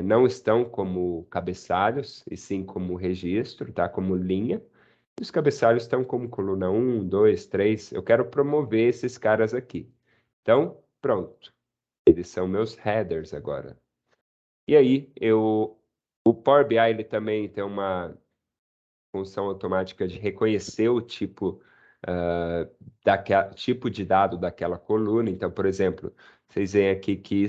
não estão como cabeçalhos, e sim como registro, tá? Como linha. E os cabeçalhos estão como coluna 1, 2, 3. Eu quero promover esses caras aqui. Então, pronto. Eles são meus headers agora. E aí, o Power BI ele também tem uma função automática de reconhecer o tipo, tipo de dado daquela coluna. Então, por exemplo, vocês veem aqui que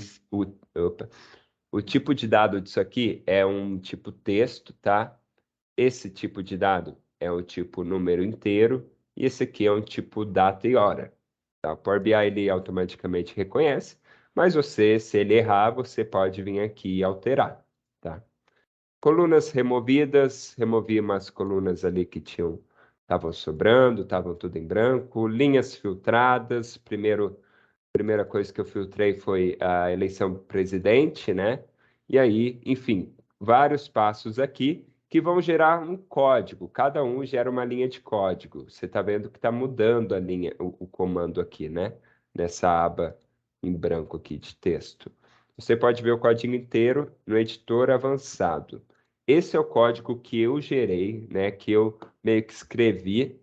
o tipo de dado disso aqui é um tipo texto, tá? Esse tipo de dado é o tipo número inteiro e esse aqui é um tipo data e hora. Tá? O Power BI ele automaticamente reconhece, mas você, se ele errar, você pode vir aqui e alterar, tá? Colunas removidas, removi umas colunas ali que estavam sobrando, estavam tudo em branco. Linhas filtradas, primeira coisa que eu filtrei foi a eleição presidente, né? E aí, enfim, vários passos aqui que vão gerar um código. Cada um gera uma linha de código. Você está vendo que está mudando a linha, o comando aqui, né? Nessa aba em branco aqui de texto. Você pode ver o código inteiro no editor avançado. Esse é o código que eu gerei, né? Que eu meio que escrevi.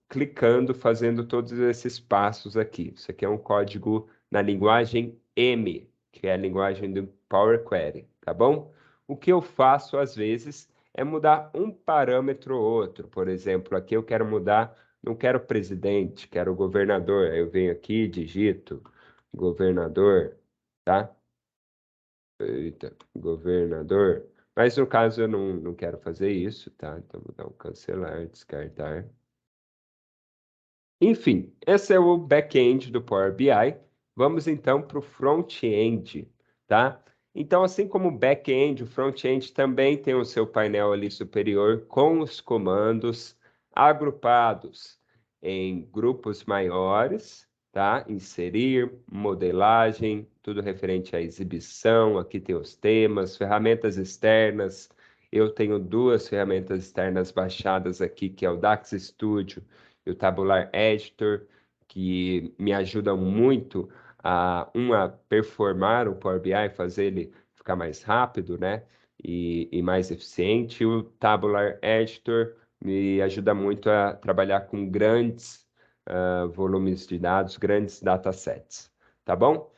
Clicando, fazendo todos esses passos aqui. Isso aqui é um código na linguagem M, que é a linguagem do Power Query, tá bom? O que eu faço às vezes é mudar um parâmetro ou outro. Por exemplo, aqui eu quero mudar, não quero presidente, quero governador. Aí eu venho aqui, digito governador, tá? Eita, governador. Mas no caso eu não quero fazer isso, tá? Então vou dar um cancelar, descartar. Enfim, esse é o back-end do Power BI. Vamos então para o front-end, tá? Então, assim como o back-end, o front-end também tem o seu painel ali superior com os comandos agrupados em grupos maiores, tá? Inserir, modelagem, tudo referente à exibição. Aqui tem os temas, ferramentas externas. Eu tenho duas ferramentas externas baixadas aqui, que é o Dax Studio e o Tabular Editor, que me ajudam muito a performar o Power BI, fazer ele ficar mais rápido, né? E mais eficiente. O Tabular Editor me ajuda muito a trabalhar com grandes volumes de dados, grandes datasets, tá bom?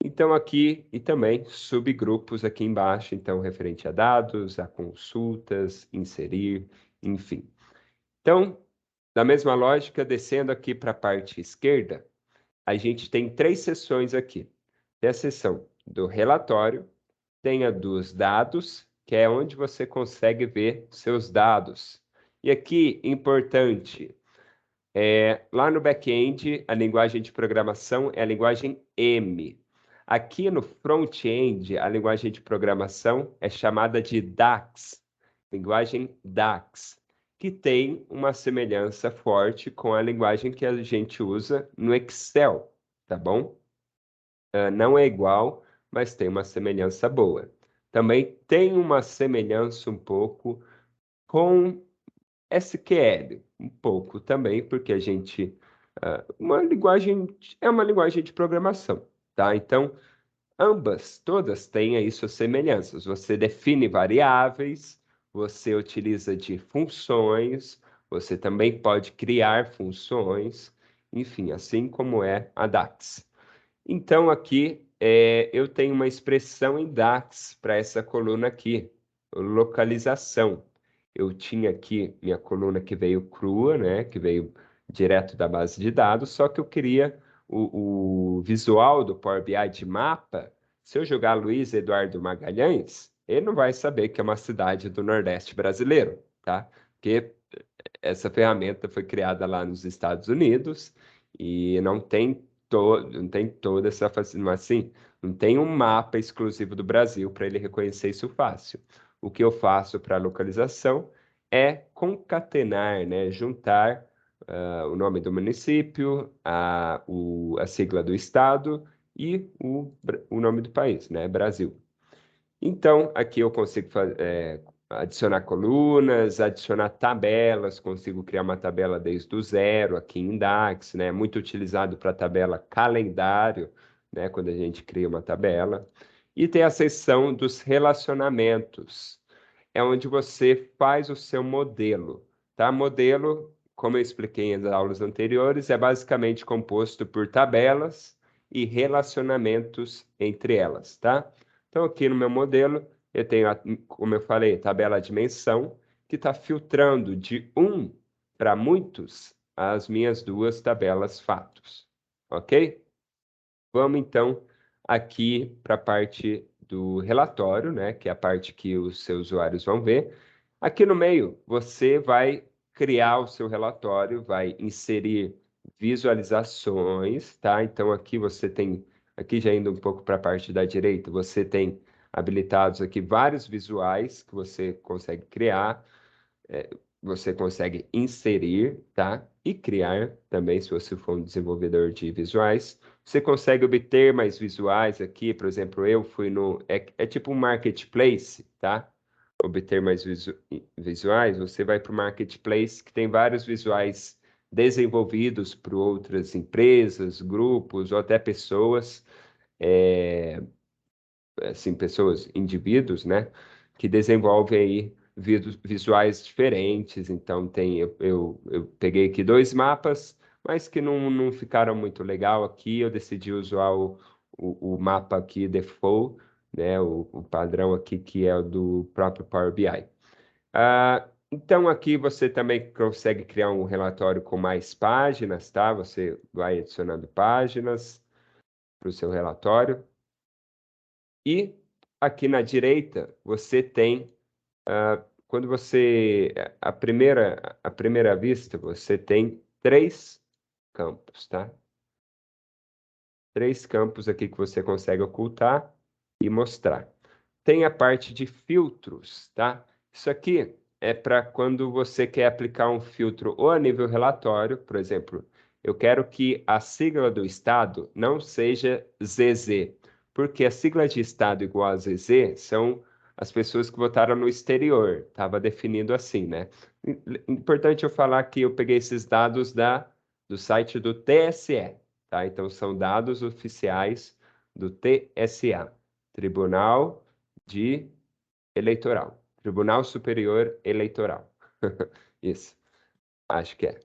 Então aqui, e também subgrupos aqui embaixo, então referente a dados, a consultas, inserir, enfim. Então, da mesma lógica, descendo aqui para a parte esquerda, a gente tem três seções aqui. Tem a seção do relatório, tem a dos dados, que é onde você consegue ver seus dados. E aqui, importante, lá no back-end, a linguagem de programação é a linguagem M. Aqui no front-end, a linguagem de programação é chamada de DAX, linguagem DAX, que tem uma semelhança forte com a linguagem que a gente usa no Excel, tá bom? Não é igual, mas tem uma semelhança boa. Também tem uma semelhança um pouco com SQL, um pouco também, porque a gente é uma linguagem de programação, tá? Então, ambas, todas têm aí suas semelhanças. Você define variáveis, você utiliza de funções, você também pode criar funções, enfim, assim como é a DAX. Então, aqui eu tenho uma expressão em DAX para essa coluna aqui, localização. Eu tinha aqui minha coluna que veio crua, né, que veio direto da base de dados, só que eu queria o visual do Power BI de mapa. Se eu jogar Luiz Eduardo Magalhães, ele não vai saber que é uma cidade do Nordeste brasileiro, tá? Porque essa ferramenta foi criada lá nos Estados Unidos e não tem toda essa facilidade, assim, não tem um mapa exclusivo do Brasil para ele reconhecer isso fácil. O que eu faço para localização é concatenar, né, juntar o nome do município, a sigla do estado e o nome do país, né, Brasil. Então, aqui eu consigo adicionar colunas, adicionar tabelas, consigo criar uma tabela desde o zero aqui em DAX, né? Muito utilizado para tabela calendário, né? Quando a gente cria uma tabela. E tem a seção dos relacionamentos, é onde você faz o seu modelo, tá? Modelo, como eu expliquei nas aulas anteriores, é basicamente composto por tabelas e relacionamentos entre elas, tá? Então, aqui no meu modelo, eu tenho, como eu falei, tabela dimensão, que está filtrando de 1 para muitos as minhas duas tabelas fatos, ok? Vamos, então, aqui para a parte do relatório, né, que é a parte que os seus usuários vão ver. Aqui no meio, você vai criar o seu relatório, vai inserir visualizações, tá? Então, aqui você tem, aqui já indo um pouco para a parte da direita, você tem habilitados aqui vários visuais que você consegue criar, você consegue inserir, tá? E criar também, se você for um desenvolvedor de visuais. Você consegue obter mais visuais aqui, por exemplo, eu fui no... É tipo um marketplace, tá? Obter mais visuais, você vai para o marketplace que tem vários visuais desenvolvidos por outras empresas, grupos ou até pessoas, assim, pessoas, indivíduos, né? Que desenvolvem aí visuais diferentes. Então, eu peguei aqui dois mapas, mas que não ficaram muito legal aqui. Eu decidi usar o mapa aqui default, né? O padrão aqui que é o do próprio Power BI. Então, aqui você também consegue criar um relatório com mais páginas, tá? Você vai adicionando páginas para o seu relatório. E aqui na direita, você tem quando você, à primeira vista, você tem três campos, tá? Três campos aqui que você consegue ocultar e mostrar. Tem a parte de filtros, tá? Isso aqui é para quando você quer aplicar um filtro ou a nível relatório, por exemplo, eu quero que a sigla do estado não seja ZZ, porque a sigla de estado igual a ZZ são as pessoas que votaram no exterior, estava definido assim, né? Importante eu falar que eu peguei esses dados do site do TSE, tá? Então são dados oficiais do TSA, Tribunal de Eleitoral, Tribunal Superior Eleitoral. Isso, acho que é.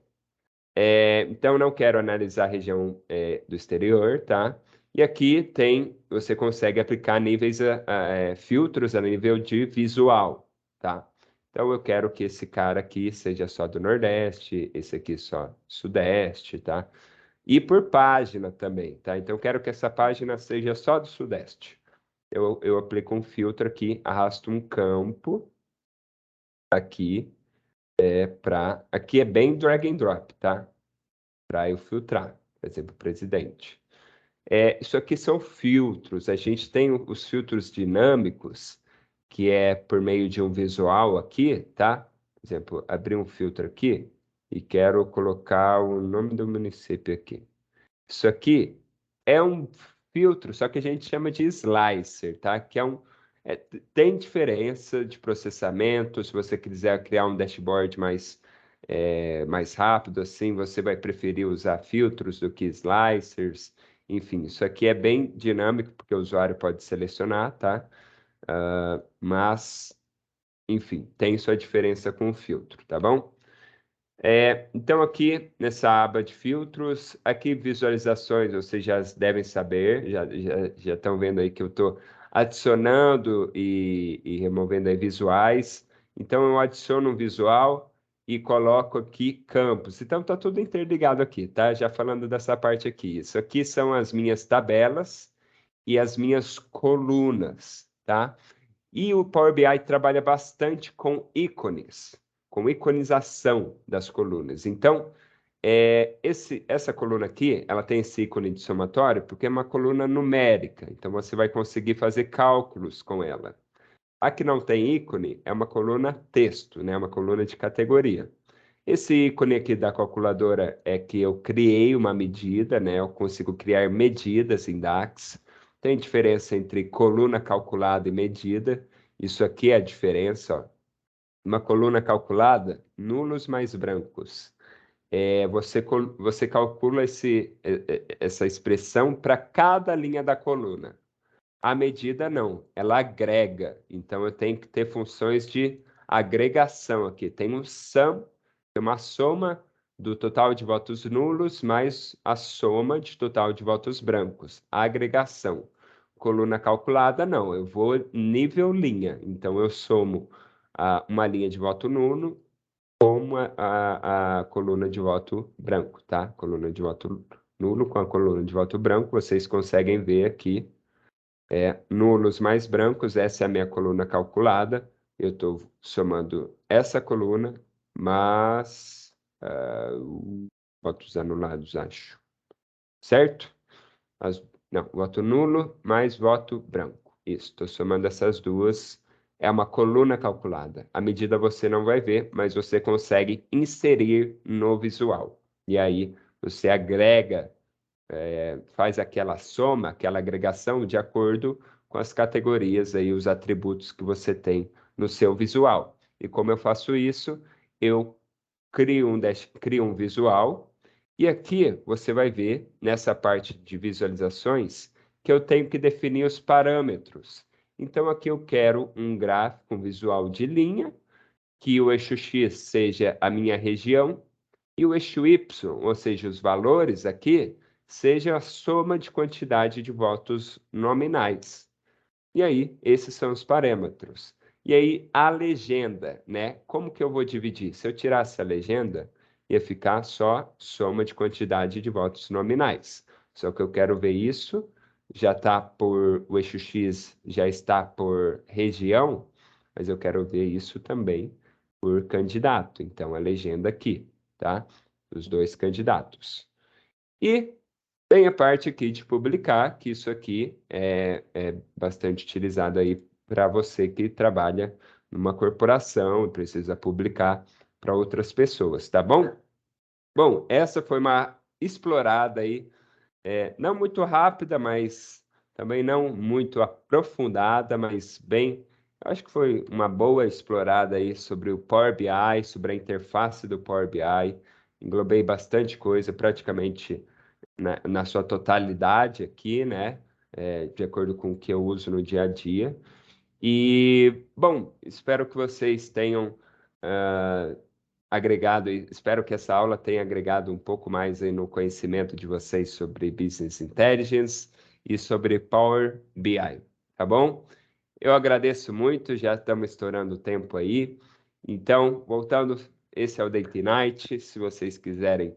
Então, não quero analisar a região do exterior, tá? E aqui você consegue aplicar níveis, filtros a nível de visual, tá? Então, eu quero que esse cara aqui seja só do Nordeste, esse aqui só Sudeste, tá? E por página também, tá? Então, eu quero que essa página seja só do Sudeste. Eu aplico um filtro aqui, arrasto um campo aqui, aqui é bem drag and drop, tá? Para eu filtrar, por exemplo, presidente. Isso aqui são filtros. A gente tem os filtros dinâmicos, que é por meio de um visual aqui, tá? Por exemplo, abrir um filtro aqui e quero colocar o nome do município aqui. Isso aqui é um filtro, só que a gente chama de slicer, tá? Que tem diferença de processamento. Se você quiser criar um dashboard mais rápido, assim, você vai preferir usar filtros do que slicers. Enfim, isso aqui é bem dinâmico, porque o usuário pode selecionar, tá? Mas, enfim, tem sua diferença com o filtro, tá bom? Então, aqui nessa aba de filtros, aqui visualizações, vocês já devem saber, já estão vendo aí que eu estou adicionando e removendo aí visuais. Então, eu adiciono um visual e coloco aqui campos. Então, está tudo interligado aqui, tá? Já falando dessa parte aqui. Isso aqui são as minhas tabelas e as minhas colunas, tá? E o Power BI trabalha bastante com ícones, com iconização das colunas. Então, essa coluna aqui, ela tem esse ícone de somatório porque é uma coluna numérica. Então, você vai conseguir fazer cálculos com ela. A que não tem ícone é uma coluna texto, né? Uma coluna de categoria. Esse ícone aqui da calculadora é que eu criei uma medida, né? Eu consigo criar medidas em DAX. Tem diferença entre coluna calculada e medida. Isso aqui é a diferença, ó. Uma coluna calculada, nulos mais brancos. Você calcula essa expressão para cada linha da coluna. A medida não, ela agrega. Então, eu tenho que ter funções de agregação aqui. Tem um sum, tem uma soma do total de votos nulos mais a soma de total de votos brancos. A agregação. Coluna calculada, não. Eu vou nível linha. Então, eu somo uma linha de voto nulo com a coluna de voto branco, tá? Coluna de voto nulo com a coluna de voto branco. Vocês conseguem ver aqui nulos mais brancos, essa é a minha coluna calculada. Eu estou somando essa coluna, mas votos anulados, acho. Certo? Não, voto nulo mais voto branco. Isso, estou somando essas duas. É uma coluna calculada. A medida você não vai ver, mas você consegue inserir no visual. E aí você agrega, faz aquela soma, aquela agregação de acordo com as categorias aí, os atributos que você tem no seu visual. E como eu faço isso, eu crio um visual, e aqui você vai ver, nessa parte de visualizações, que eu tenho que definir os parâmetros. Então, aqui eu quero um gráfico, um visual de linha, que o eixo X seja a minha região, e o eixo Y, ou seja, os valores aqui, seja a soma de quantidade de votos nominais. E aí, esses são os parâmetros. E aí, a legenda, né? Como que eu vou dividir? Se eu tirasse a legenda, ia ficar só soma de quantidade de votos nominais. Só que eu quero ver isso, o eixo X já está por região, mas eu quero ver isso também por candidato. Então, a legenda aqui, tá? Os dois candidatos. E tem a parte aqui de publicar, que isso aqui é bastante utilizado aí para você que trabalha numa corporação e precisa publicar para outras pessoas, tá bom? Bom, essa foi uma explorada aí, não muito rápida, mas também não muito aprofundada, mas bem, eu acho que foi uma boa explorada aí sobre o Power BI, sobre a interface do Power BI. Englobei bastante coisa, praticamente na sua totalidade aqui, né? De acordo com o que eu uso no dia a dia. E, bom, espero que vocês tenham agregado, espero que essa aula tenha agregado um pouco mais aí no conhecimento de vocês sobre Business Intelligence e sobre Power BI, tá bom? Eu agradeço muito, já estamos estourando o tempo aí. Então, voltando, esse é o Date Night. Se vocês quiserem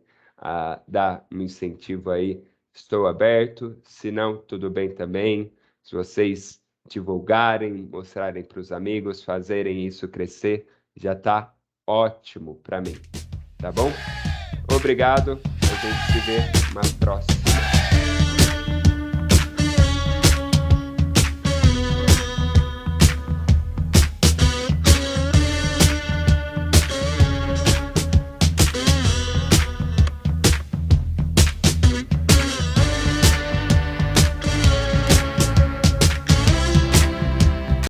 dar um incentivo aí, estou aberto. Se não, tudo bem também. Se vocês divulgarem, mostrarem para os amigos, fazerem isso crescer, já está ótimo para mim, tá bom? Obrigado, a gente se vê na próxima.